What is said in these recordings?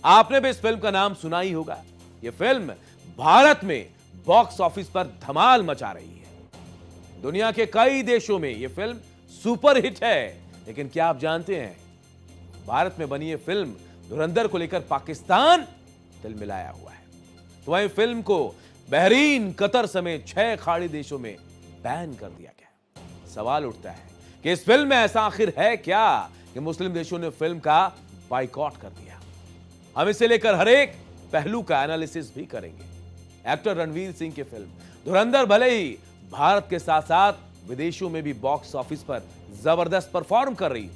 आपने भी इस फिल्म का नाम सुना ही होगा। यह फिल्म भारत में बॉक्स ऑफिस पर धमाल मचा रही है। दुनिया के कई देशों में यह फिल्म सुपर हिट है। लेकिन क्या आप जानते हैं, भारत में बनी यह फिल्म धुरंधर को लेकर पाकिस्तान दिल मिलाया हुआ है। तो वहीं फिल्म को बहरीन, कतर समेत 6 खाड़ी देशों में बैन कर दिया गया। सवाल उठता है कि इस फिल्म में ऐसा आखिर है क्या कि मुस्लिम देशों ने फिल्म का बाइकॉट कर दिया। हम इसे लेकर हर एक पहलू का एनालिसिस भी करेंगे। एक्टर रणवीर सिंह की फिल्म धुरंधर भले ही भारत के साथ साथ विदेशों में भी बॉक्स ऑफिस पर जबरदस्त परफॉर्म कर रही है,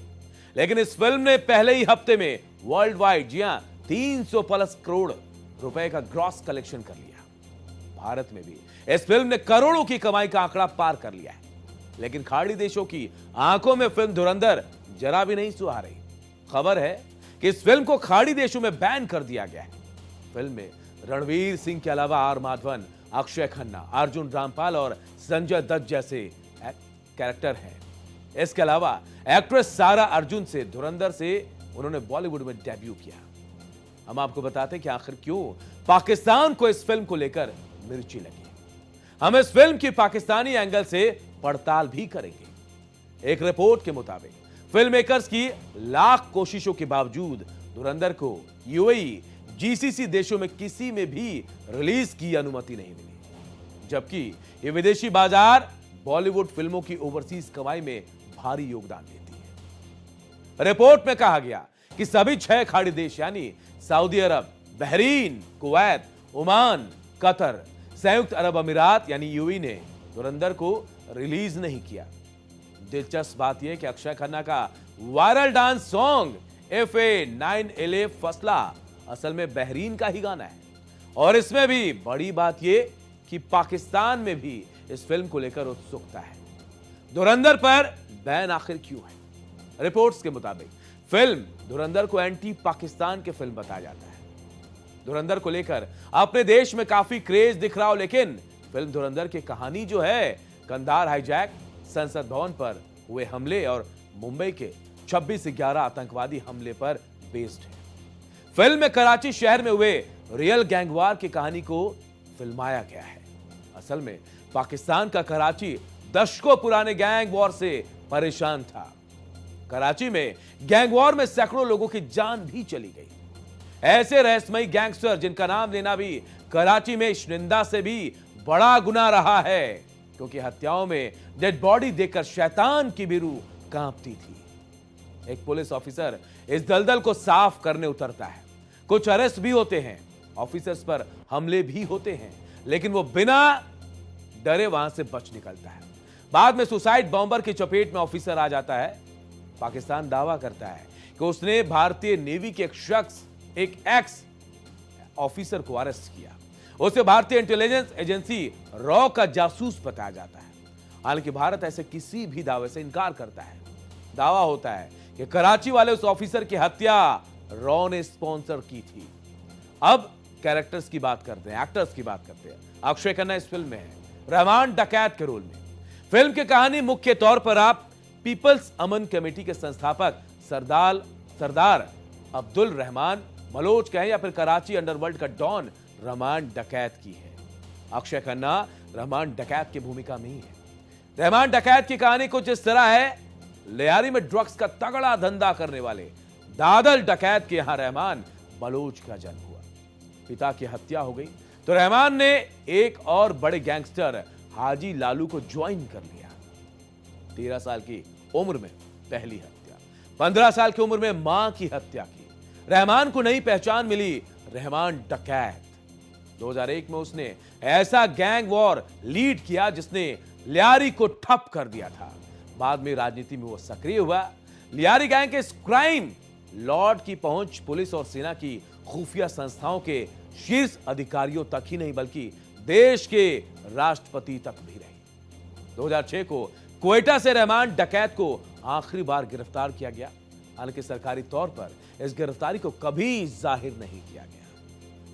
लेकिन इस फिल्म ने पहले ही हफ्ते में वर्ल्ड वाइड, जी हां, 300 प्लस करोड़ रुपए का ग्रॉस कलेक्शन कर लिया। भारत में भी इस फिल्म ने करोड़ों की कमाई का आंकड़ा पार कर लिया है। लेकिन खाड़ी देशों की आंखों में फिल्म धुरंधर जरा भी नहीं सुहा रही। खबर है कि इस फिल्म को खाड़ी देशों में बैन कर दिया गया है। फिल्म में रणवीर सिंह के अलावा आर माधवन, अक्षय खन्ना, अर्जुन रामपाल और संजय दत्त जैसे कैरेक्टर हैं। इसके अलावा एक्ट्रेस सारा अर्जुन से धुरंधर से उन्होंने बॉलीवुड में डेब्यू किया। हम आपको बताते हैं कि आखिर क्यों पाकिस्तान को इस फिल्म को लेकर मिर्ची लगी। हम इस फिल्म की पाकिस्तानी एंगल से पड़ताल भी करेंगे। एक रिपोर्ट के मुताबिक फिल्म मेकर्स की लाख कोशिशों के बावजूद धुरंधर को यूएई, जीसीसी देशों में किसी में भी रिलीज की अनुमति नहीं मिली, जबकि यह विदेशी बाजार बॉलीवुड फिल्मों की ओवरसीज कमाई में भारी योगदान देती है। रिपोर्ट में कहा गया कि सभी 6 खाड़ी देश यानी सऊदी अरब, बहरीन, कुवैत, ओमान, कतर, संयुक्त अरब अमीरात यानी यूएई ने धुरंधर को रिलीज नहीं किया। दिलचस्प बात यह कि अक्षय खन्ना का वायरल डांस सॉन्ग FA9LA फसला असल में बहरीन का ही गाना है। और इसमें भी बड़ी बात यह कि पाकिस्तान में भी इस फिल्म को लेकर उत्सुकता है। धुरंधर पर बैन आखिर क्यों है? रिपोर्ट्स के मुताबिक फिल्म धुरंधर को एंटी पाकिस्तान की फिल्म बताया जाता है। धुरंधर को लेकर अपने देश में काफी क्रेज दिख रहा हो, लेकिन फिल्म धुरंधर की कहानी जो है कंधार हाईजैक, संसद भवन पर हुए हमले और मुंबई के 26/11 आतंकवादी हमले पर बेस्ड है। फिल्म में कराची शहर में हुए रियल गैंगवार की कहानी को फिल्माया गया है। असल में पाकिस्तान का कराची दशकों पुराने गैंग वॉर से परेशान था। कराची में गैंग वॉर में सैकड़ों लोगों की जान भी चली गई। ऐसे रहस्यमयी गैंगस्टर जिनका नाम लेना भी कराची में शर्मिंदा से भी बड़ा गुनाह रहा है, क्योंकि हत्याओं में डेड बॉडी देखकर शैतान की भी रूह कांपती थी। एक पुलिस ऑफिसर इस दलदल को साफ करने उतरता है। कुछ अरेस्ट भी होते हैं, ऑफिसर्स पर हमले भी होते हैं, लेकिन वो बिना डरे वहां से बच निकलता है। बाद में सुसाइड बॉम्बर की चपेट में ऑफिसर आ जाता है। पाकिस्तान दावा करता है कि उसने भारतीय नेवी के एक एक्स ऑफिसर को अरेस्ट किया। उसे भारतीय इंटेलिजेंस एजेंसी रॉ का जासूस बताया जाता है। हालांकि भारत ऐसे किसी भी दावे से इनकार करता है। दावा होता है कि कराची वाले उस ऑफिसर की हत्या रॉ ने स्पॉन्सर की थी। अब कैरेक्टर्स की बात करते हैं, एक्टर्स की बात करते हैं। अक्षय खन्ना इस फिल्म में है, रहमान डकैत के रोल में। फिल्म की कहानी मुख्य तौर पर आप पीपल्स अमन कमेटी के संस्थापक सरदार अब्दुल रहमान बलोच कहें या फिर कराची अंडरवर्ल्ड का डॉन रहमान डकैत की है। अक्षय खन्ना रहमान डकैत की भूमिका में ही है। रहमान डकैत की कहानी कुछ इस तरह है। लियारी में ड्रग्स का तगड़ा धंधा करने वाले दादल डकैत के यहां रहमान बलोच का जन्म हुआ। पिता की हत्या हो गई तो रहमान ने एक और बड़े गैंगस्टर हाजी लालू को ज्वाइन कर लिया। 13 साल की उम्र में पहली हत्या, 15 साल की उम्र में मां की हत्या की। रहमान को नई पहचान मिली, रहमान डकैत। 2001 में उसने ऐसा गैंग वॉर लीड किया जिसने लियारी को ठप कर दिया था। बाद में राजनीति में वो सक्रिय हुआ। लियारी गैंग के इस क्राइम लॉर्ड की पहुंच पुलिस और सेना की खुफिया संस्थाओं के शीर्ष अधिकारियों तक ही नहीं बल्कि देश के राष्ट्रपति तक भी रही। 2006 को क्वेटा से रहमान डकैत को आखिरी बार गिरफ्तार किया गया। हालांकि सरकारी तौर पर इस गिरफ्तारी को कभी जाहिर नहीं किया गया।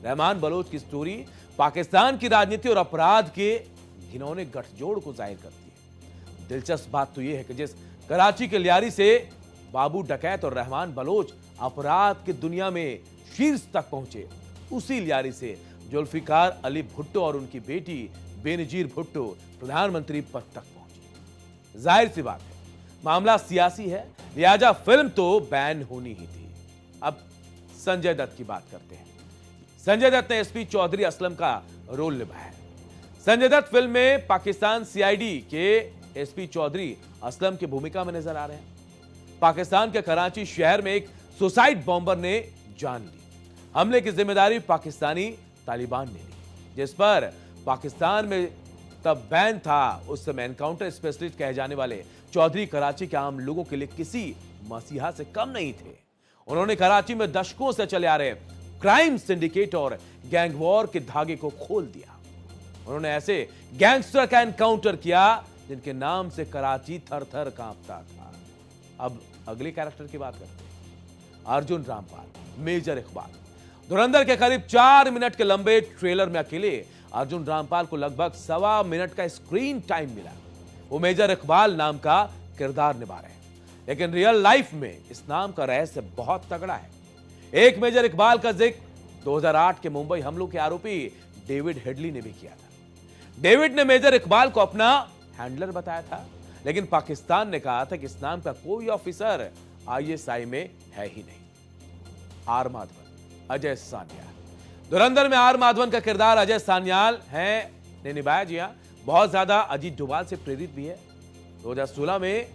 रहमान बलोच की स्टोरी पाकिस्तान की राजनीति और अपराध के घिनौने गठजोड़ को जाहिर करती है। दिलचस्प बात तो यह है कि जिस कराची के लियारी से बाबू डकैत और रहमान बलोच अपराध की दुनिया में शीर्ष तक पहुंचे, उसी लियारी से जुल्फिकार अली भुट्टो और उनकी बेटी बेनजीर भुट्टो प्रधानमंत्री पद तक पहुंची। जाहिर सी बात है, मामला सियासी है, लिहाजा फिल्म तो बैन होनी ही थी। अब संजय दत्त की बात करते हैं। संजय दत्त ने एसपी चौधरी असलम का रोल निभाया। संजय दत्त फिल्म में पाकिस्तान सीआईडी के एसपी चौधरी असलम की भूमिका में नजर आ रहे हैं। पाकिस्तान के कराची शहर में एक सुसाइड बॉम्बर ने जान ली। हमले की जिम्मेदारी पाकिस्तानी तालिबान ने ली, जिस पर पाकिस्तान में तब बैन था। उस समय एनकाउंटर स्पेशलिस्ट कहे जाने वाले चौधरी कराची के आम लोगों के लिए किसी मसीहा से कम नहीं थे। उन्होंने कराची में दशकों से चले आ रहे क्राइम सिंडिकेट और गैंग वॉर के धागे को खोल दिया। उन्होंने ऐसे गैंगस्टर का एनकाउंटर किया जिनके नाम से कराची थर थर कांपता था। अब अगले कैरेक्टर की बात करते हैं। अर्जुन रामपाल, मेजर इकबाल। धुरंधर के करीब 4 मिनट के लंबे ट्रेलर में अकेले अर्जुन रामपाल को लगभग 1.25 मिनट का स्क्रीन टाइम मिला। वो मेजर इकबाल नाम का किरदार निभा रहे हैं, लेकिन रियल लाइफ में इस नाम का रहस्य बहुत तगड़ा है। एक मेजर इकबाल का जिक्र 2008 के मुंबई हमलों के आरोपी डेविड हेडली ने भी किया था। डेविड ने मेजर इकबाल को अपना हैंडलर बताया था, लेकिन पाकिस्तान ने कहा था कि इस नाम का कोई ऑफिसर आईएसआई में है ही नहीं। आर माधवन, अजय सान्याल। धुरंधर में आर माधवन का किरदार अजय सान्याल ने निभाया। जी हां, बहुत ज्यादा अजीत डोभाल से प्रेरित भी है। 2016 में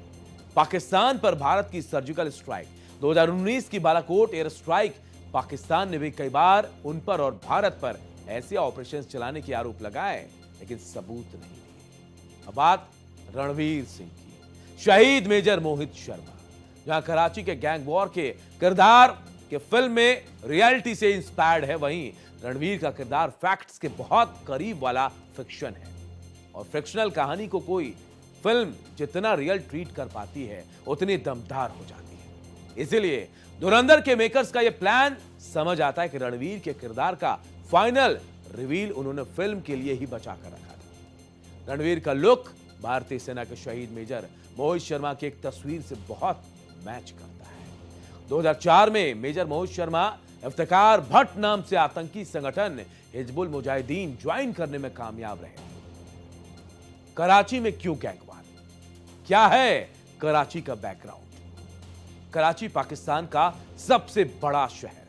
पाकिस्तान पर भारत की सर्जिकल स्ट्राइक, 2019 की बालाकोट एयर स्ट्राइक, पाकिस्तान ने भी कई बार उन पर और भारत पर ऐसे ऑपरेशन चलाने के आरोप लगाए, लेकिन सबूत नहीं दिए। अब बात रणवीर सिंह की। शहीद मेजर मोहित शर्मा, जहां कराची के गैंग वॉर के किरदार के फिल्म में रियलिटी से इंस्पायर्ड है, वहीं रणवीर का किरदार फैक्ट्स के बहुत करीब वाला फिक्शन है। और फिक्शनल कहानी को कोई फिल्म जितना रियल ट्रीट कर पाती है, उतनी दमदार हो जाती है। इसीलिए धुरंधर के मेकर्स का यह प्लान समझ आता है कि रणवीर के किरदार का फाइनल रिवील उन्होंने फिल्म के लिए ही बचा कर रखा था। रणवीर का लुक भारतीय सेना के शहीद मेजर मोहित शर्मा की एक तस्वीर से बहुत मैच करता है। 2004 में मेजर मोहित शर्मा इफ्तिकार भट्ट नाम से आतंकी संगठन हिजबुल मुजाहिदीन ज्वाइन करने में कामयाब रहे। कराची में क्यों गैंगवार? क्या है कराची का बैकग्राउंड? कराची पाकिस्तान का सबसे बड़ा शहर,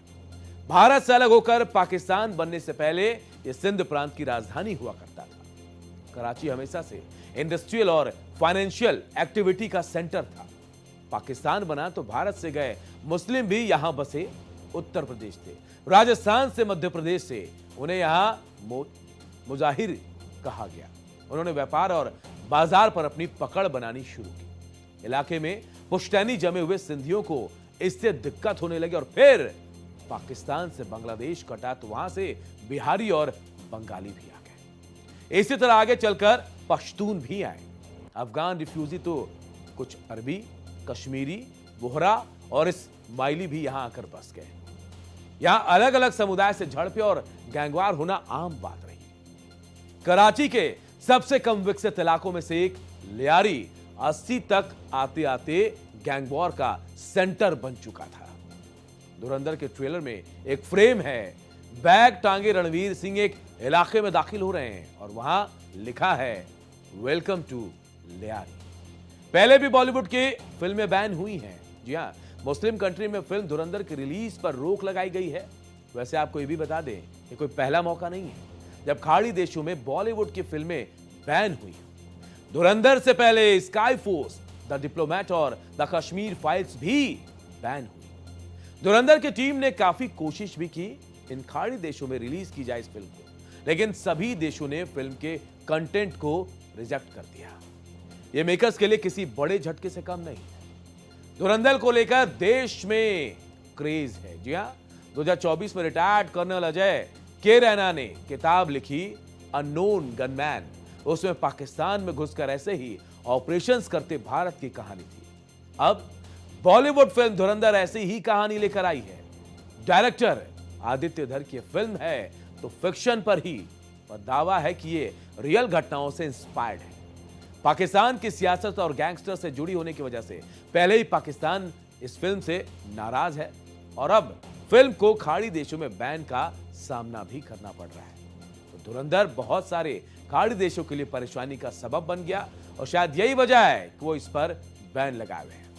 भारत से अलग होकर पाकिस्तान बनने से पहले यह सिंध प्रांत की राजधानी हुआ करता था। कराची हमेशा से इंडस्ट्रियल और फाइनेंशियल एक्टिविटी का सेंटर था। पाकिस्तान बना तो भारत से गए मुस्लिम भी यहां बसे। उत्तर प्रदेश से, राजस्थान से, मध्य प्रदेश से उन्हें यहां मुजाहिर कहा गया। उन्होंने व्यापार और बाजार पर अपनी पकड़ बनानी शुरू की। इलाके में पुश्तैनी जमे हुए सिंधियों को इससे दिक्कत होने लगी और फिर पाकिस्तान से बांग्लादेश कटा तो वहां से बिहारी और बंगाली भी आ गए। इसी तरह आगे चलकर पश्तून भी आए। अफगान रिफ्यूजी तो कुछ अरबी, कश्मीरी, बोहरा और इस्माइली भी यहां आकर बस गए। यहां अलग अलग समुदाय से झड़पें और गैंगवार होना आम बात रही। कराची के सबसे कम विकसित इलाकों में से एक लियारी 80 तक आते आते गैंगवॉर का सेंटर बन चुका था। धुरंधर के ट्रेलर में एक फ्रेम है, बैग टांगे रणवीर सिंह एक इलाके में दाखिल हो रहे हैं और वहां लिखा है वेलकम टू लियारी। पहले भी बॉलीवुड की फिल्में बैन हुई हैं। जी हां, मुस्लिम कंट्री में फिल्म धुरंधर की रिलीज पर रोक लगाई गई है। वैसे आपको यह भी बता दें कि कोई पहला मौका नहीं है जब खाड़ी देशों में बॉलीवुड की फिल्में बैन हुई। धुरंधर से पहले स्काई फोर्स, द डिप्लोमेट और द कश्मीर फाइल्स भी बैन हुई। धुरंधर की टीम ने काफी कोशिश भी की इन खाड़ी देशों में रिलीज की जाए इस फिल्म को, लेकिन सभी देशों ने फिल्म के कंटेंट को रिजेक्ट कर दिया। यह मेकर्स के लिए किसी बड़े झटके से कम नहीं। धुरंधर को लेकर देश में क्रेज है। जी हां, 2024 में रिटायर्ड कर्नल अजय के रैना ने किताब लिखी अननोन गनमैन। उसमें पाकिस्तान में घुसकर ऐसे ही ऑपरेशंस करते भारत की कहानी थी। अब बॉलीवुड फिल्म धुरंधर ऐसी ही कहानी लेकर आई है। डायरेक्टर आदित्य धर की फिल्म है तो फिक्शन पर ही, और दावा है कि ये रियल घटनाओं से इंस्पायर्ड है। पाकिस्तान की सियासत और गैंगस्टर से जुड़ी होने की वजह से पहले ही पाकिस्तान इस फिल्म से नाराज है। और अब फिल्म को खाड़ी देशों में बैन का सामना भी करना पड़ रहा है। तो धुरंधर बहुत सारे खाड़ी देशों के लिए परेशानी का सबब बन गया और शायद यही वजह है कि वो इस पर बैन लगाए हुए हैं।